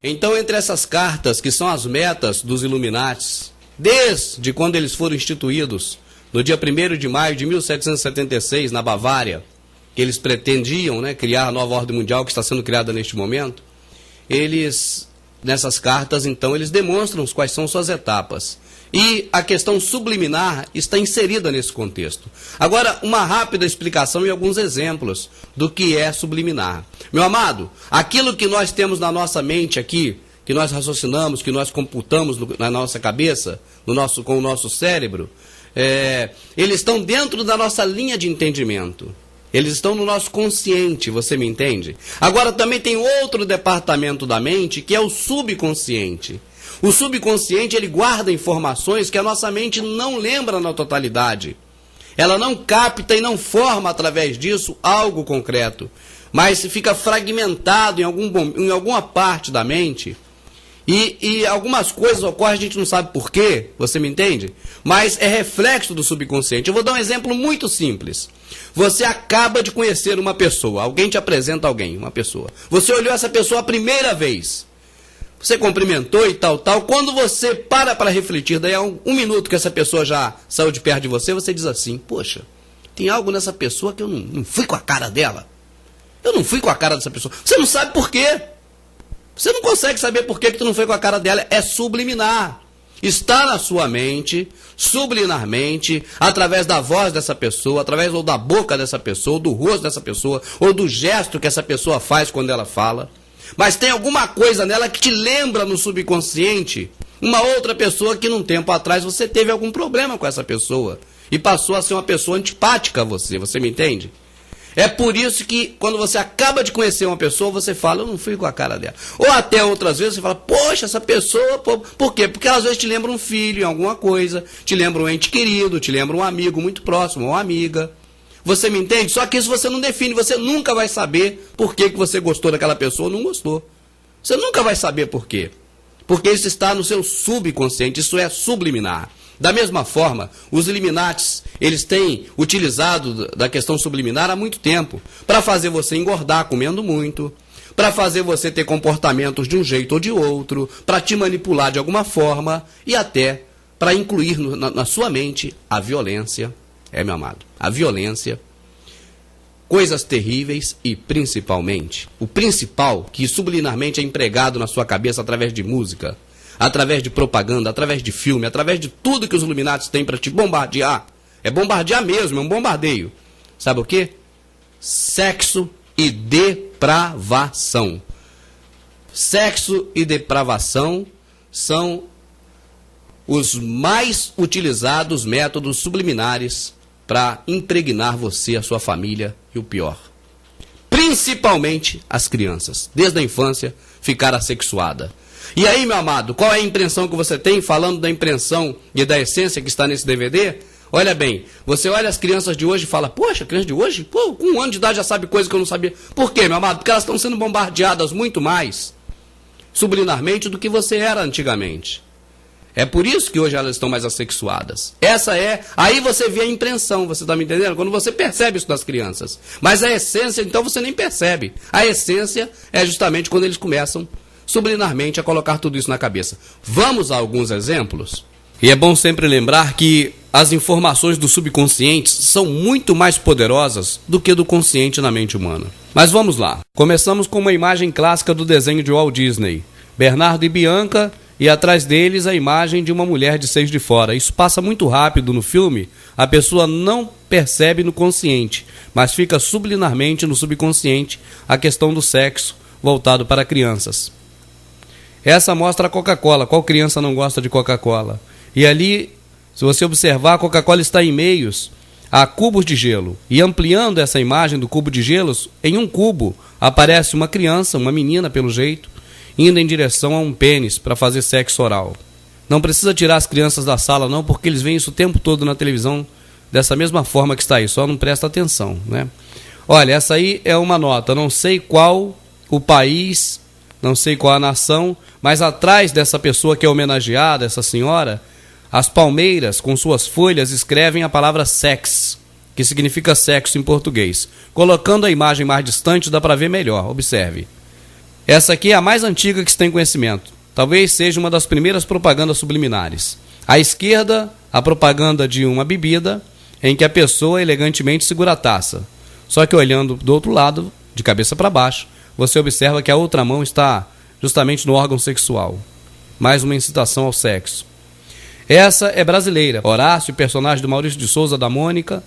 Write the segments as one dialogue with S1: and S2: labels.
S1: Então, entre essas cartas, que são as metas dos Illuminatis, desde quando eles foram instituídos, no dia 1º de maio de 1776, na Bavária, que eles pretendiam, criar a nova ordem mundial que está sendo criada neste momento, eles, nessas cartas, então, eles demonstram quais são suas etapas. E a questão subliminar está inserida nesse contexto. Agora, uma rápida explicação e alguns exemplos do que é subliminar. Meu amado, aquilo que nós temos na nossa mente aqui, que nós raciocinamos, que nós computamos na nossa cabeça, com o nosso cérebro, eles estão dentro da nossa linha de entendimento. Eles estão no nosso consciente, você me entende? Agora, também tem outro departamento da mente, que é o subconsciente. O subconsciente, ele guarda informações que a nossa mente não lembra na totalidade. Ela não capta e não forma, através disso, algo concreto. Mas fica fragmentado em alguma parte da mente. E algumas coisas ocorrem, a gente não sabe por quê, você me entende? Mas é reflexo do subconsciente. Eu vou dar um exemplo muito simples. Você acaba de conhecer uma pessoa, alguém te apresenta alguém, uma pessoa. Você olhou essa pessoa a primeira vez. Você cumprimentou e tal. Quando você para refletir, daí a um minuto que essa pessoa já saiu de perto de você, você diz assim, poxa, tem algo nessa pessoa que eu não fui com a cara dela. Eu não fui com a cara dessa pessoa. Você não sabe por quê. Você não consegue saber por que tu não foi com a cara dela. É subliminar. Está na sua mente, subliminarmente, através da voz dessa pessoa, através ou da boca dessa pessoa, ou do rosto dessa pessoa, ou do gesto que essa pessoa faz quando ela fala. Mas tem alguma coisa nela que te lembra no subconsciente uma outra pessoa que num tempo atrás você teve algum problema com essa pessoa e passou a ser uma pessoa antipática a você, você me entende? É por isso que quando você acaba de conhecer uma pessoa, você fala, eu não fui com a cara dela. Ou até outras vezes você fala, poxa, essa pessoa, por quê? Porque às vezes te lembra um filho em alguma coisa, te lembra um ente querido, te lembra um amigo muito próximo, uma amiga. Você me entende? Só que isso você não define, você nunca vai saber por que você gostou daquela pessoa ou não gostou. Você nunca vai saber por quê. Porque isso está no seu subconsciente, isso é subliminar. Da mesma forma, os Illuminatis, eles têm utilizado da questão subliminar há muito tempo, para fazer você engordar comendo muito, para fazer você ter comportamentos de um jeito ou de outro, para te manipular de alguma forma e até para incluir na sua mente a violência. Meu amado, a violência, coisas terríveis e principalmente, o principal que subliminarmente é empregado na sua cabeça através de música, através de propaganda, através de filme, através de tudo que os Illuminatis têm para te bombardear. É bombardear mesmo, é um bombardeio. Sabe o quê? Sexo e depravação. Sexo e depravação são os mais utilizados métodos subliminares para impregnar você, a sua família e o pior. Principalmente as crianças, desde a infância, ficar assexuada. E aí, meu amado, qual é a impressão que você tem, falando da impressão e da essência que está nesse DVD? Olha bem, você olha as crianças de hoje e fala, poxa, criança de hoje, com 1 ano de idade já sabe coisa que eu não sabia. Por quê, meu amado? Porque elas estão sendo bombardeadas muito mais, subliminarmente, do que você era antigamente. É por isso que hoje elas estão mais assexuadas. Aí você vê a impressão, você está me entendendo? Quando você percebe isso das crianças. Mas a essência, então, você nem percebe. A essência é justamente quando eles começam subliminarmente a colocar tudo isso na cabeça. Vamos a alguns exemplos? E é bom sempre lembrar que as informações do subconsciente são muito mais poderosas do que do consciente na mente humana. Mas vamos lá. Começamos com uma imagem clássica do desenho de Walt Disney. Bernardo e Bianca, e atrás deles a imagem de uma mulher de seios de fora. Isso passa muito rápido no filme, a pessoa não percebe no consciente, mas fica subliminarmente no subconsciente a questão do sexo voltado para crianças. Essa mostra a Coca-Cola. Qual criança não gosta de Coca-Cola? E ali, se você observar, a Coca-Cola está em meios a cubos de gelo. E ampliando essa imagem do cubo de gelos, em um cubo aparece uma criança, uma menina pelo jeito, indo em direção a um pênis para fazer sexo oral. Não precisa tirar as crianças da sala não, porque eles veem isso o tempo todo na televisão, dessa mesma forma que está aí, só não presta atenção, né? Olha, essa aí é uma nota, não sei qual o país, não sei qual a nação, mas atrás dessa pessoa que é homenageada, essa senhora, as palmeiras com suas folhas escrevem a palavra sex, que significa sexo em português. Colocando a imagem mais distante dá para ver melhor, observe. Essa aqui é a mais antiga que se tem conhecimento. Talvez seja uma das primeiras propagandas subliminares. À esquerda, a propaganda de uma bebida em que a pessoa elegantemente segura a taça. Só que olhando do outro lado, de cabeça para baixo, você observa que a outra mão está justamente no órgão sexual. Mais uma incitação ao sexo. Essa é brasileira. Horácio, personagem do Maurício de Souza, da Mônica.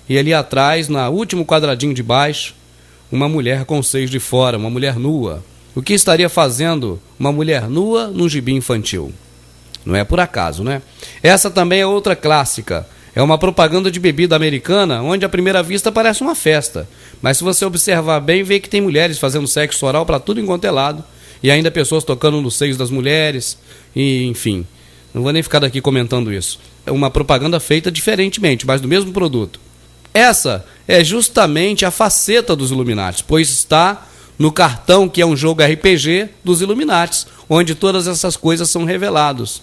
S1: E ali atrás, no último quadradinho de baixo, uma mulher com os seios de fora, uma mulher nua. O que estaria fazendo uma mulher nua num gibi infantil? Não é por acaso, né? Essa também é outra clássica. É uma propaganda de bebida americana, onde à primeira vista parece uma festa. Mas se você observar bem, vê que tem mulheres fazendo sexo oral para tudo enquanto é lado. E ainda pessoas tocando nos seios das mulheres. E, enfim, não vou nem ficar daqui comentando isso. É uma propaganda feita diferentemente, mas do mesmo produto. Essa é justamente a faceta dos Illuminati, pois está no cartão, que é um jogo RPG dos Illuminati, onde todas essas coisas são reveladas.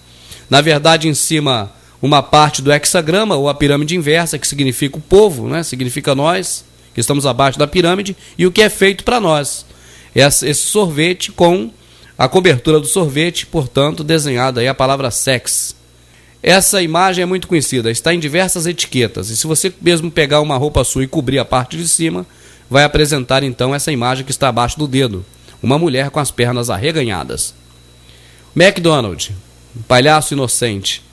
S1: Na verdade, em cima, uma parte do hexagrama, ou a pirâmide inversa, que significa o povo, né? Significa nós, que estamos abaixo da pirâmide, e o que é feito para nós. Esse sorvete com a cobertura do sorvete, portanto, desenhada aí a palavra sex. Essa imagem é muito conhecida, está em diversas etiquetas, e se você mesmo pegar uma roupa sua e cobrir a parte de cima, vai apresentar então essa imagem que está abaixo do dedo, uma mulher com as pernas arreganhadas. McDonald's, um palhaço inocente.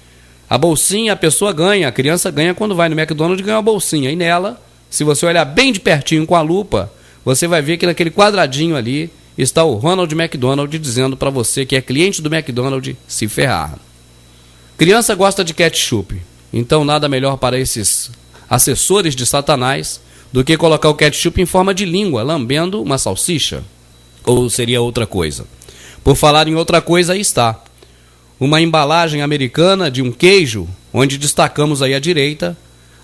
S1: A bolsinha a pessoa ganha, a criança ganha quando vai no McDonald's e ganha uma bolsinha, e nela, se você olhar bem de pertinho com a lupa, você vai ver que naquele quadradinho ali está o Ronald McDonald dizendo para você que é cliente do McDonald's se ferrar. Criança gosta de ketchup, então nada melhor para esses assessores de Satanás do que colocar o ketchup em forma de língua, lambendo uma salsicha. Ou seria outra coisa. Por falar em outra coisa, aí está. Uma embalagem americana de um queijo, onde destacamos aí à direita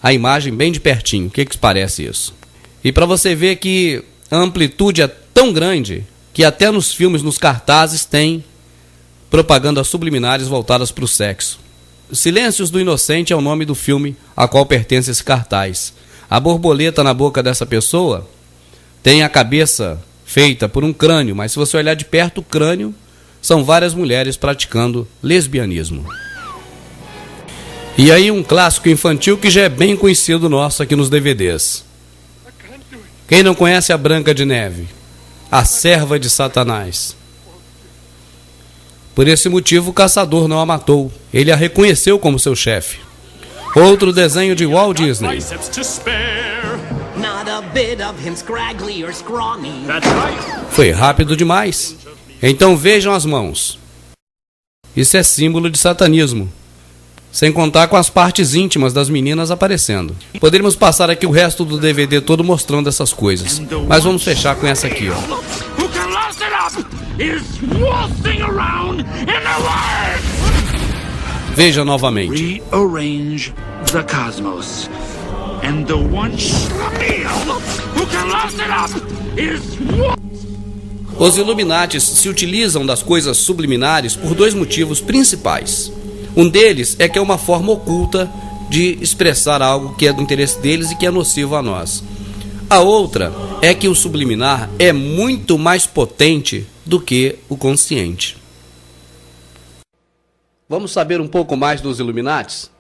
S1: a imagem bem de pertinho. O que parece isso? E para você ver que a amplitude é tão grande que até nos filmes, nos cartazes, tem propagandas subliminares voltadas para o sexo. Silêncios do Inocente é o nome do filme a qual pertence esse cartaz. A borboleta na boca dessa pessoa tem a cabeça feita por um crânio, mas se você olhar de perto, o crânio são várias mulheres praticando lesbianismo. E aí um clássico infantil que já é bem conhecido nosso aqui nos DVDs. Quem não conhece a Branca de Neve? A serva de Satanás. Por esse motivo o caçador não a matou. Ele a reconheceu como seu chefe. Outro desenho de Walt Disney. Foi rápido demais. Então vejam as mãos. Isso é símbolo de satanismo. Sem contar com as partes íntimas das meninas aparecendo. Poderíamos passar aqui o resto do DVD todo mostrando essas coisas. Mas vamos fechar com essa aqui, ó. Veja novamente.
S2: Rearrange the cosmos. And the one who can last it up is
S1: Os Illuminatis se utilizam das coisas subliminares por dois motivos principais. Um deles é que é uma forma oculta de expressar algo que é do interesse deles e que é nocivo a nós. A outra é que o subliminar é muito mais potente do que o consciente. Vamos saber um pouco mais dos Illuminatis?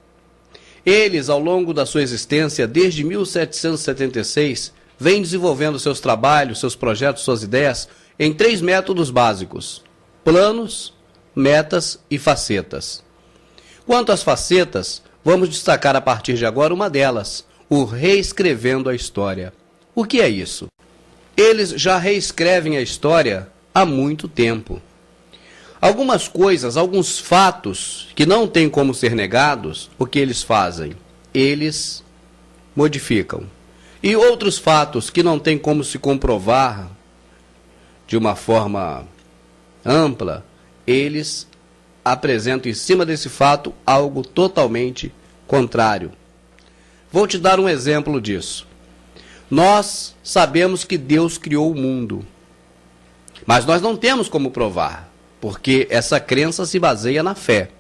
S1: Eles, ao longo da sua existência, desde 1776, vêm desenvolvendo seus trabalhos, seus projetos, suas ideias em 3 métodos básicos: planos, metas e facetas. Quanto às facetas, vamos destacar a partir de agora uma delas, o reescrevendo a história. O que é isso? Eles já reescrevem a história há muito tempo. Algumas coisas, alguns fatos que não têm como ser negados, o que eles fazem? Eles modificam. E outros fatos que não têm como se comprovar de uma forma ampla, eles apresentam em cima desse fato algo totalmente contrário. Vou te dar um exemplo disso. Nós sabemos que Deus criou o mundo, mas nós não temos como provar, porque essa crença se baseia na fé.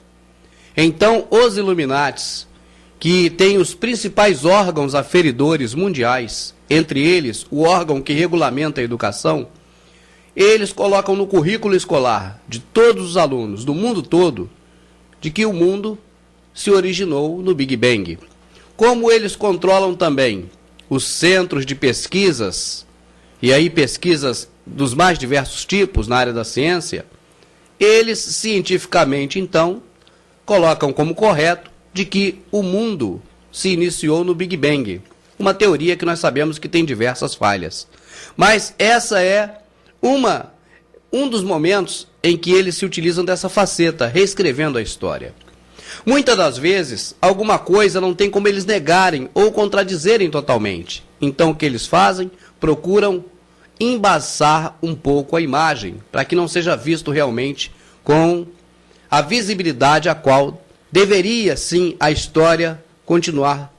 S1: Então, os Illuminatis, que têm os principais órgãos aferidores mundiais, entre eles o órgão que regulamenta a educação, eles colocam no currículo escolar de todos os alunos do mundo todo de que o mundo se originou no Big Bang. Como eles controlam também os centros de pesquisas, e aí pesquisas dos mais diversos tipos na área da ciência, eles cientificamente, então, colocam como correto de que o mundo se iniciou no Big Bang. Uma teoria que nós sabemos que tem diversas falhas. Mas essa é um dos momentos em que eles se utilizam dessa faceta, reescrevendo a história. Muitas das vezes, alguma coisa não tem como eles negarem ou contradizerem totalmente. Então, o que eles fazem? Procuram embaçar um pouco a imagem, para que não seja visto realmente com a visibilidade a qual deveria, sim, a história continuar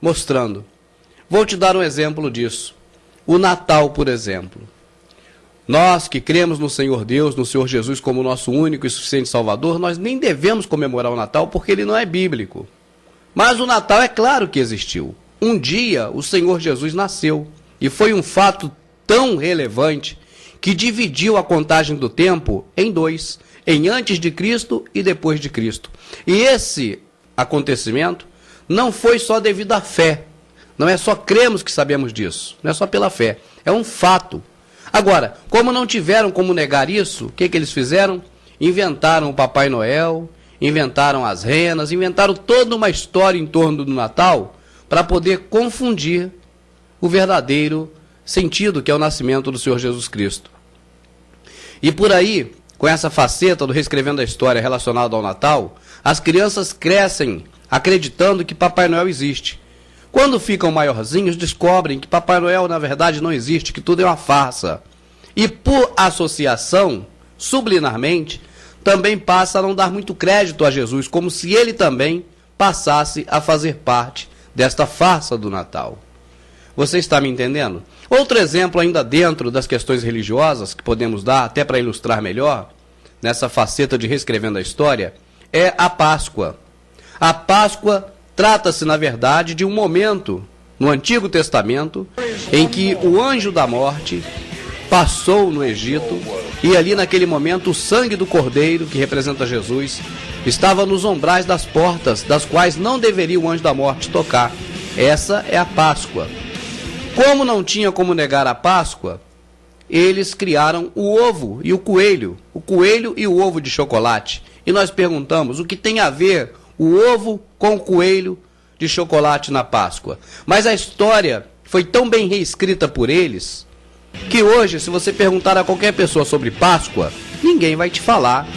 S1: mostrando. Vou te dar um exemplo disso. O Natal, por exemplo. Nós que cremos no Senhor Deus, no Senhor Jesus como nosso único e suficiente Salvador, nós nem devemos comemorar o Natal porque ele não é bíblico. Mas o Natal é claro que existiu. Um dia o Senhor Jesus nasceu e foi um fato tão relevante que dividiu a contagem do tempo em dois, em antes de Cristo e depois de Cristo. E esse acontecimento não foi só devido à fé. Não é só cremos que sabemos disso. Não é só pela fé. É um fato. Agora, como não tiveram como negar isso, o que eles fizeram? Inventaram o Papai Noel, inventaram as renas, inventaram toda uma história em torno do Natal para poder confundir o verdadeiro sentido que é o nascimento do Senhor Jesus Cristo. E por aí, com essa faceta do reescrevendo a história relacionada ao Natal, as crianças crescem acreditando que Papai Noel existe. Quando ficam maiorzinhos, descobrem que Papai Noel, na verdade, não existe, que tudo é uma farsa. E, por associação, subliminarmente, também passa a não dar muito crédito a Jesus, como se ele também passasse a fazer parte desta farsa do Natal. Você está me entendendo? Outro exemplo ainda dentro das questões religiosas, que podemos dar até para ilustrar melhor, nessa faceta de reescrevendo a história, é a Páscoa. A Páscoa trata-se, na verdade, de um momento no Antigo Testamento em que o anjo da morte passou no Egito e ali naquele momento o sangue do cordeiro, que representa Jesus, estava nos umbrais das portas, das quais não deveria o anjo da morte tocar. Essa é a Páscoa. Como não tinha como negar a Páscoa, eles criaram o ovo e o coelho e o ovo de chocolate. E nós perguntamos, o que tem a ver o ovo com o coelho de chocolate na Páscoa? Mas a história foi tão bem reescrita por eles, que hoje, se você perguntar a qualquer pessoa sobre Páscoa, ninguém vai te falar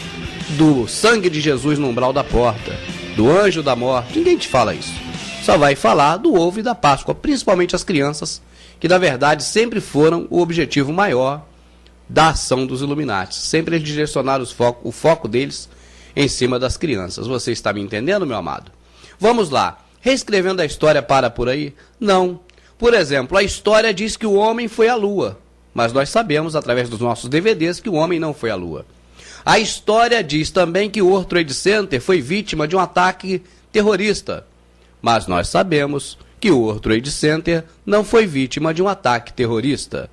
S1: do sangue de Jesus no umbral da porta, do anjo da morte, ninguém te fala isso. Só vai falar do ovo e da Páscoa, principalmente as crianças, que na verdade sempre foram o objetivo maior da ação dos Illuminati. Sempre eles direcionaram o foco deles em cima das crianças. Você está me entendendo, meu amado? Vamos lá. Reescrevendo a história para por aí? Não. Por exemplo, a história diz que o homem foi à Lua, mas nós sabemos, através dos nossos DVDs, que o homem não foi à Lua. A história diz também que o World Trade Center foi vítima de um ataque terrorista, mas nós sabemos que o World Trade Center não foi vítima de um ataque terrorista.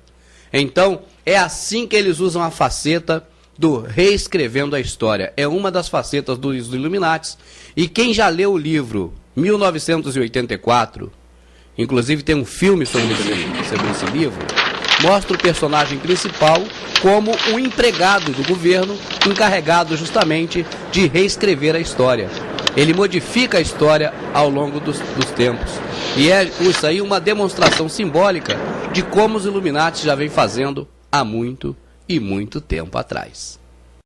S1: Então, é assim que eles usam a faceta do reescrevendo a história. É uma das facetas dos Illuminati. E quem já leu o livro 1984, inclusive tem um filme sobre esse livro, mostra o personagem principal como um empregado do governo encarregado justamente de reescrever a história. Ele modifica a história ao longo dos tempos. E é isso aí uma demonstração simbólica de como os Illuminati já vem fazendo há muito e muito tempo atrás.